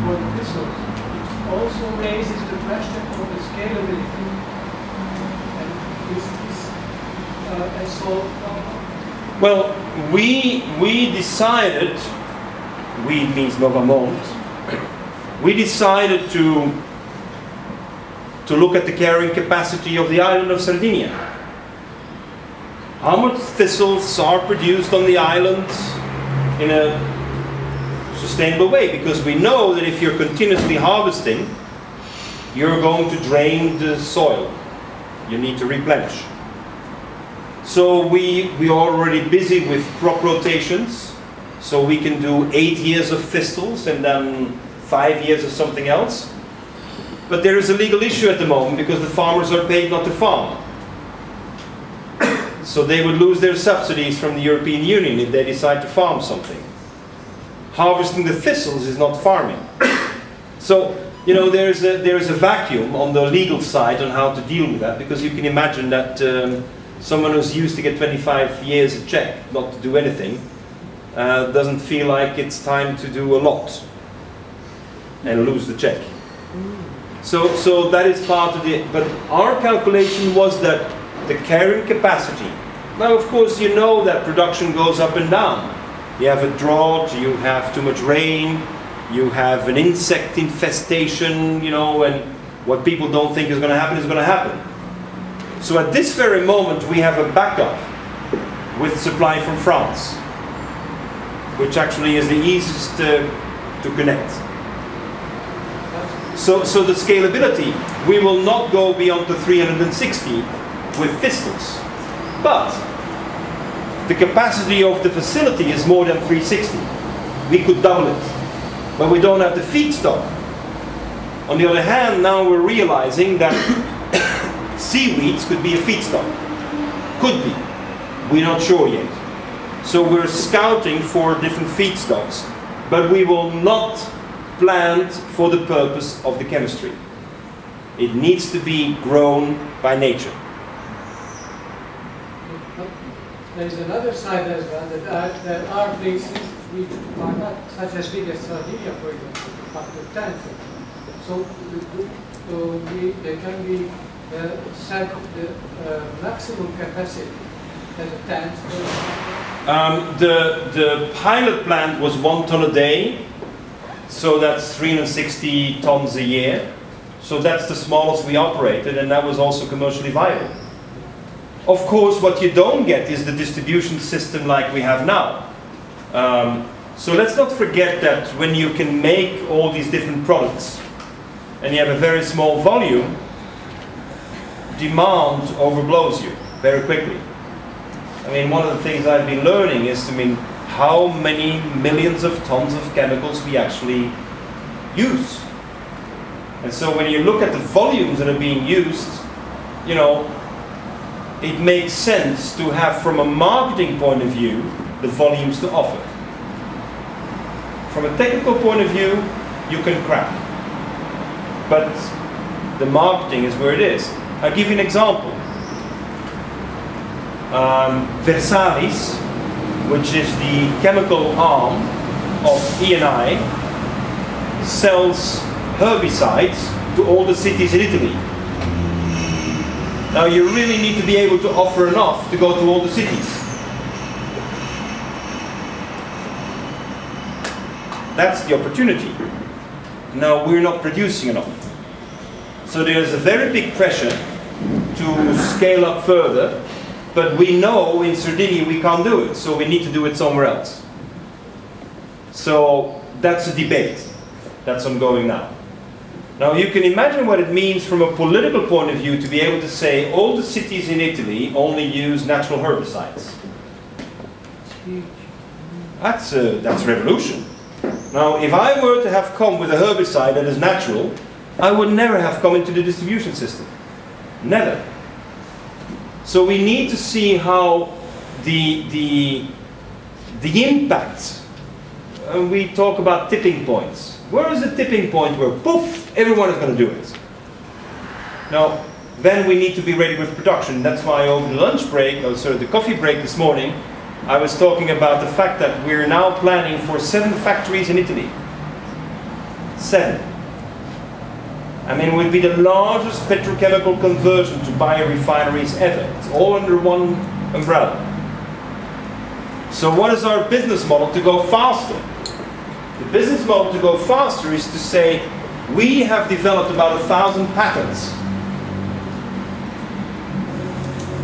for the thistles, it also raises the question of the scalability. And is a solved problem? Well, we decided, we means Novamont, we decided to look at the carrying capacity of the island of Sardinia. How much thistles are produced on the island in a sustainable way? Because we know that if you're continuously harvesting, you're going to drain the soil. You need to replenish. So we are already busy with crop rotations. So we can do 8 years of thistles and then 5 years of something else. But there is a legal issue at the moment because the farmers are paid not to farm. So they would lose their subsidies from the European Union if they decide to farm something. Harvesting the thistles is not farming. So, you know, there is a vacuum on the legal side on how to deal with that, because you can imagine that someone who's used to get 25 years a check, not to do anything, doesn't feel like it's time to do a lot and lose the check. So that is part of the, but our calculation was that the carrying capacity. Now, of course, you know that production goes up and down. You have a drought, you have too much rain, you have an insect infestation, you know, and what people don't think is going to happen is going to happen. So at this very moment, we have a backup with supply from France, which actually is the easiest to connect. So the scalability, we will not go beyond the 360 with thistles, but the capacity of the facility is more than 360. We could double it, but we don't have the feedstock. On the other hand, now we're realizing that seaweeds could be a feedstock. Could be. We're not sure yet. So we're scouting for different feedstocks, but we will not plant for the purpose of the chemistry. It needs to be grown by nature. There is another side as well, that there are places which are not such as big as Sardinia, for example, up to 10. So they can be set the maximum capacity as a tank. The pilot plant was 1 ton a day, so that's 360 tons a year. So that's the smallest we operated, and that was also commercially viable. Of course, what you don't get is the distribution system like we have now. So let's not forget that when you can make all these different products and you have a very small volume, demand overblows you very quickly. I mean, one of the things I've been learning is, I mean, how many millions of tons of chemicals we actually use. And so when you look at the volumes that are being used, you know, it makes sense to have, from a marketing point of view, the volumes to offer. From a technical point of view, you can crack. But the marketing is where it is. I'll give you an example. Versalis, which is the chemical arm of E&I, sells herbicides to all the cities in Italy. Now you really need to be able to offer enough to go to all the cities. That's the opportunity. Now we're not producing enough. So there's a very big pressure to scale up further, but we know in Sardinia we can't do it, so we need to do it somewhere else. So that's a debate that's ongoing now. Now you can imagine what it means from a political point of view to be able to say all the cities in Italy only use natural herbicides. That's revolution. Now if I were to have come with a herbicide that is natural, I would never have come into the distribution system. Never. So we need to see how the impact, and we talk about tipping points. Where is the tipping point where, poof, everyone is going to do it? Now, then we need to be ready with production. That's why over the lunch break, or sort of the coffee break this morning, I was talking about the fact that we're now planning for 7 factories in Italy. 7. I mean, it would be the largest petrochemical conversion to biorefineries ever. It's all under one umbrella. So what is our business model to go faster? The business model to go faster is to say, we have developed about 1,000 patents.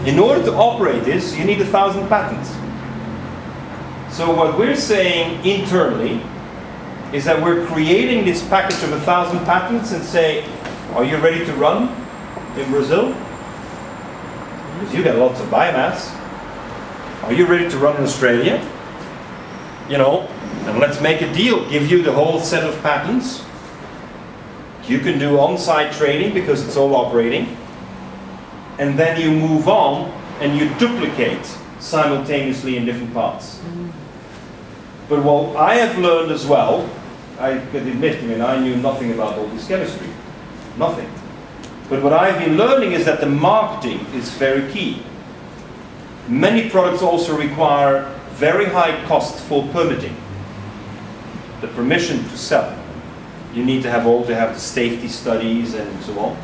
In order to operate this, you need 1,000 patents. So what we're saying internally is that we're creating this package of 1,000 patents and say, are you ready to run in Brazil? Because you got lots of biomass. Are you ready to run in Australia? You know, and let's make a deal. Give you the whole set of patents. You can do on-site training because it's all operating. And then you move on and you duplicate simultaneously in different parts. But what I have learned as well, I could admit, I mean, I knew nothing about all this chemistry, nothing. But what I've been learning is that the marketing is very key. Many products also require very high costs for permitting, the permission to sell. You need to have the safety studies and so on.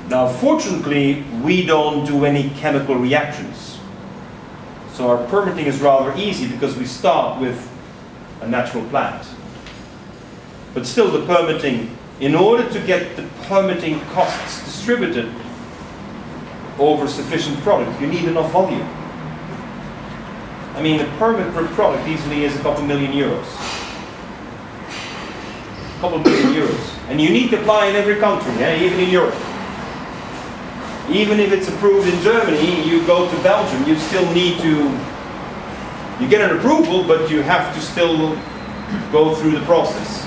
Now, fortunately, we don't do any chemical reactions. So our permitting is rather easy because we start with a natural plant. But still, the permitting, in order to get the permitting costs distributed over sufficient product, you need enough volume. I mean, a permit per product easily is a couple million euros. A couple million euros. And you need to apply in every country, even in Europe. Even if it's approved in Germany, you go to Belgium, you still need to, you get an approval, but you have to still go through the process.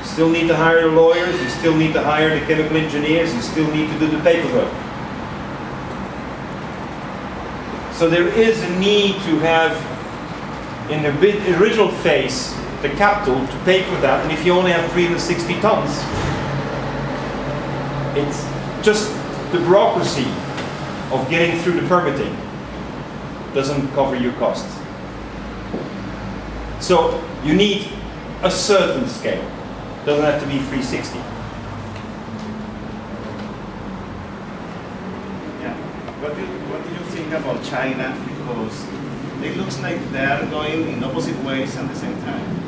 You still need to hire the lawyers, you still need to hire the chemical engineers, you still need to do the paperwork. So there is a need to have, in the original phase, the capital to pay for that, and if you only have 360 tons, it's just the bureaucracy of getting through the permitting doesn't cover your costs. So you need a certain scale. It doesn't have to be 360. Yeah. What do you think about China? Because it looks like they are going in opposite ways at the same time.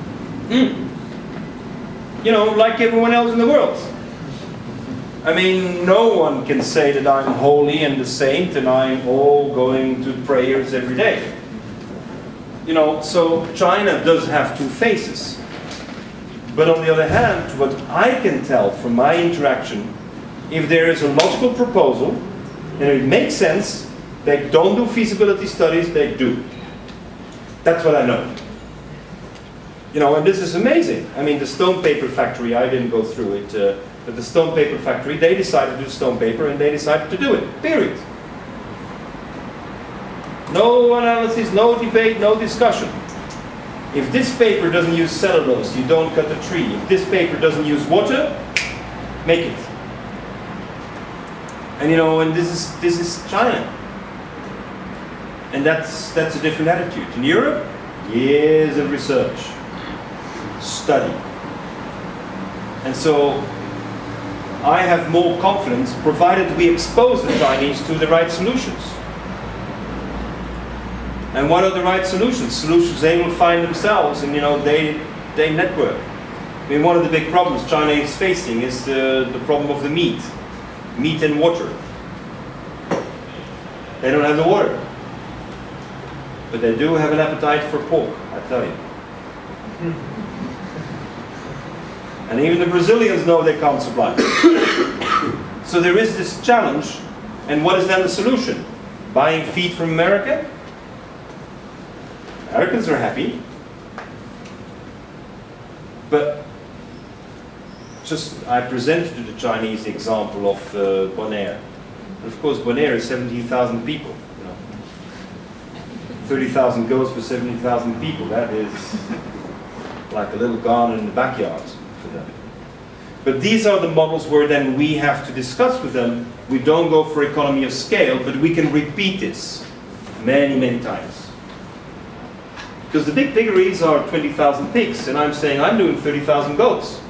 You know, like everyone else in the world. I mean, no one can say that I'm holy and the saint and I'm all going to prayers every day. You know, so China does have two faces. But on the other hand, what I can tell from my interaction, if there is a logical proposal and it makes sense, they don't do feasibility studies, they do. That's what I know. You know, and this is amazing. I mean, the stone paper factory, I didn't go through it, but the stone paper factory, they decided to do stone paper and they decided to do it, period. No analysis, no debate, no discussion. If this paper doesn't use cellulose, you don't cut the tree. If this paper doesn't use water, make it. And you know, and this is China. And that's a different attitude. In Europe, years of research, study. And so I have more confidence, provided we expose the Chinese to the right solutions. And what are the right solutions? Solutions they will find themselves, and you know, they network. I mean, one of the big problems China is facing is the problem of the meat and water. They don't have the water, but they do have an appetite for pork, I tell you. And even the Brazilians know they can't supply. So there is this challenge, and what is then the solution? Buying feed from America? Americans are happy. But just, I presented to the Chinese the example of Bonaire. And of course, Bonaire is 17,000 people. You know, 30,000 goats for 17,000 people. That is like a little garden in the backyard. But these are the models where then we have to discuss with them. We don't go for economy of scale, but we can repeat this many, many times. Because the big piggeries are 20,000 pigs, and I'm saying I'm doing 30,000 goats.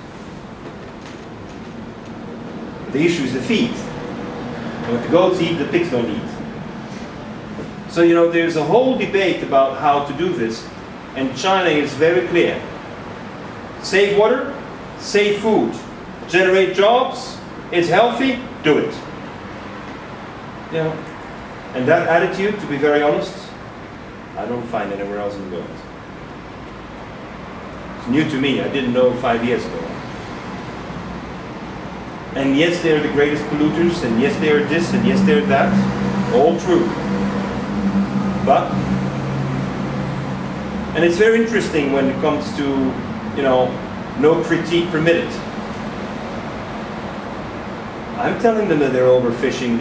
The issue is the feed. And what the goats eat, the pigs don't eat. So, you know, there's a whole debate about how to do this, and China is very clear. Save water, save food. Generate jobs, it's healthy, do it. You know, and that attitude, to be very honest, I don't find anywhere else in the world. It's new to me, I didn't know 5 years ago. And yes, they're the greatest polluters, and yes, they're this, and yes, they're that. All true. But, and it's very interesting when it comes to, you know, no critique permitted. I'm telling them that they're overfishing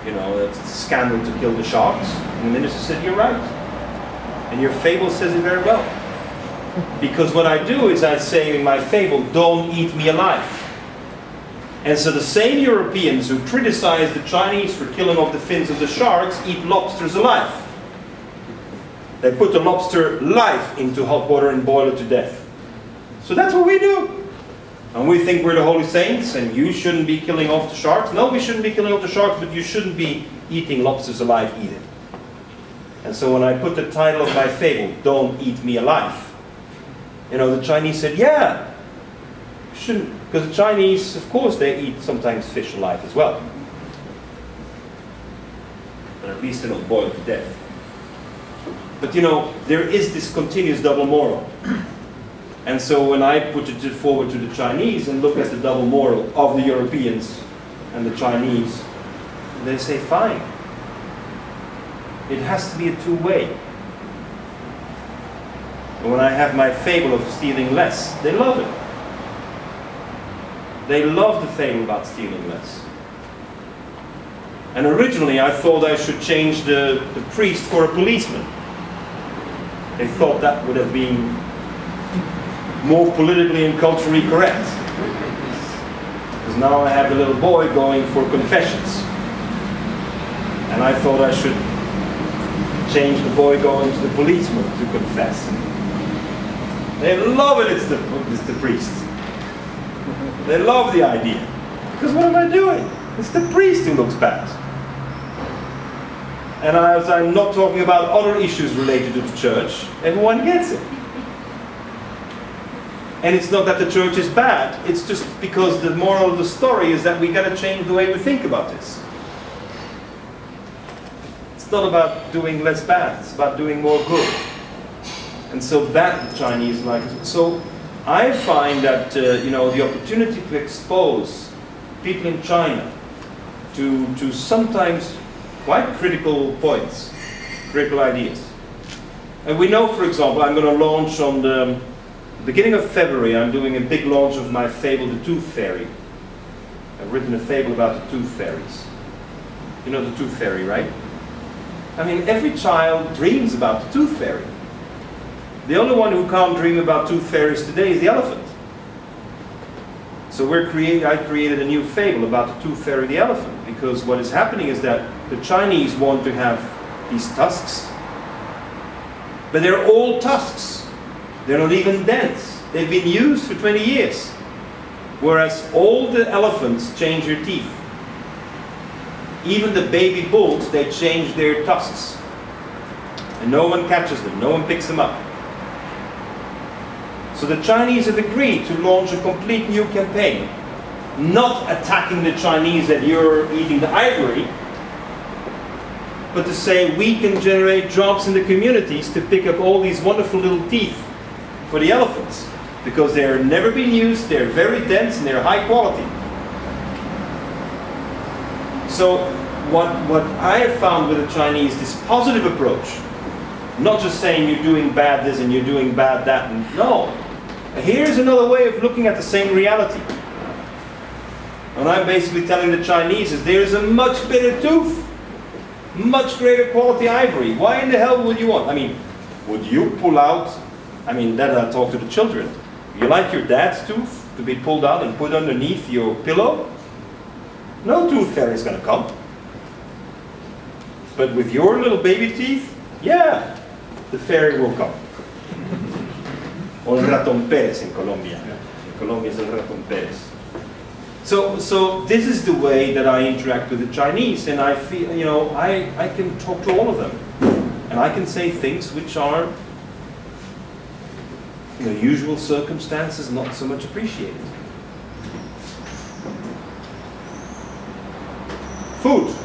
You know, it's a scandal to kill the sharks. And the minister said, you're right. And your fable says it very well. Because what I do is I say in my fable, don't eat me alive. And so the same Europeans who criticize the Chinese for killing off the fins of the sharks eat lobsters alive. They put the lobster live into hot water and boil it to death. So that's what we do. And we think we're the holy saints and you shouldn't be killing off the sharks. No, we shouldn't be killing off the sharks, but you shouldn't be eating lobsters alive either. And so when I put the title of my fable, Don't Eat Me Alive, you know, the Chinese said, yeah, shouldn't, because the Chinese, of course, they eat sometimes fish alive as well. But at least they're not boiled to death. But you know, there is this continuous double moral. And so when I put it forward to the Chinese and look at the double moral of the Europeans and the Chinese, they say, fine. It has to be a two-way. And when I have my fable of stealing less, they love it. They love the fable about stealing less. And originally I thought I should change the priest for a policeman. They thought that would have been more politically and culturally correct. Because now I have a little boy going for confessions. And I thought I should change the boy going to the policeman to confess. They love it, it's the priest. They love the idea. Because what am I doing? It's the priest who looks bad. And as I'm not talking about other issues related to the church, everyone gets it. And it's not that the church is bad, it's just because the moral of the story is that we got to change the way we think about this. It's not about doing less bad, it's about doing more good. And so that the Chinese like. So I find that you know, the opportunity to expose people in China to sometimes quite critical points, critical ideas. And we know, for example, I'm going to launch on the beginning of February, I'm doing a big launch of my fable, The Tooth Fairy. I've written a fable about the tooth fairies. You know the tooth fairy, right? I mean, every child dreams about the tooth fairy. The only one who can't dream about tooth fairies today is the elephant. So I created a new fable about the tooth fairy, the elephant, because what is happening is that the Chinese want to have these tusks, but they're all tusks. They're not even dents. They've been used for 20 years. Whereas all the elephants change their teeth. Even the baby bulls, they change their tusks. And no one catches them, no one picks them up. So the Chinese have agreed to launch a complete new campaign. Not attacking the Chinese that you're eating the ivory, but to say we can generate jobs in the communities to pick up all these wonderful little teeth for the elephants. Because they're never been used, they're very dense, and they're high quality. So what I have found with the Chinese, this positive approach, not just saying you're doing bad this and you're doing bad that, and no. Here's another way of looking at the same reality. And I'm basically telling the Chinese is there is a much better tooth, much greater quality ivory. Why in the hell would you want? I mean, would you pull out, I mean, then I talk to the children. You like your dad's tooth to be pulled out and put underneath your pillow? No tooth fairy is going to come. But with your little baby teeth, yeah, the fairy will come. Or el ratón Pérez in Colombia. In Colombia is el ratón Pérez. So this is the way that I interact with the Chinese, and I feel, you know, I can talk to all of them. And I can say things which are, in the usual circumstances, not so much appreciated. Food.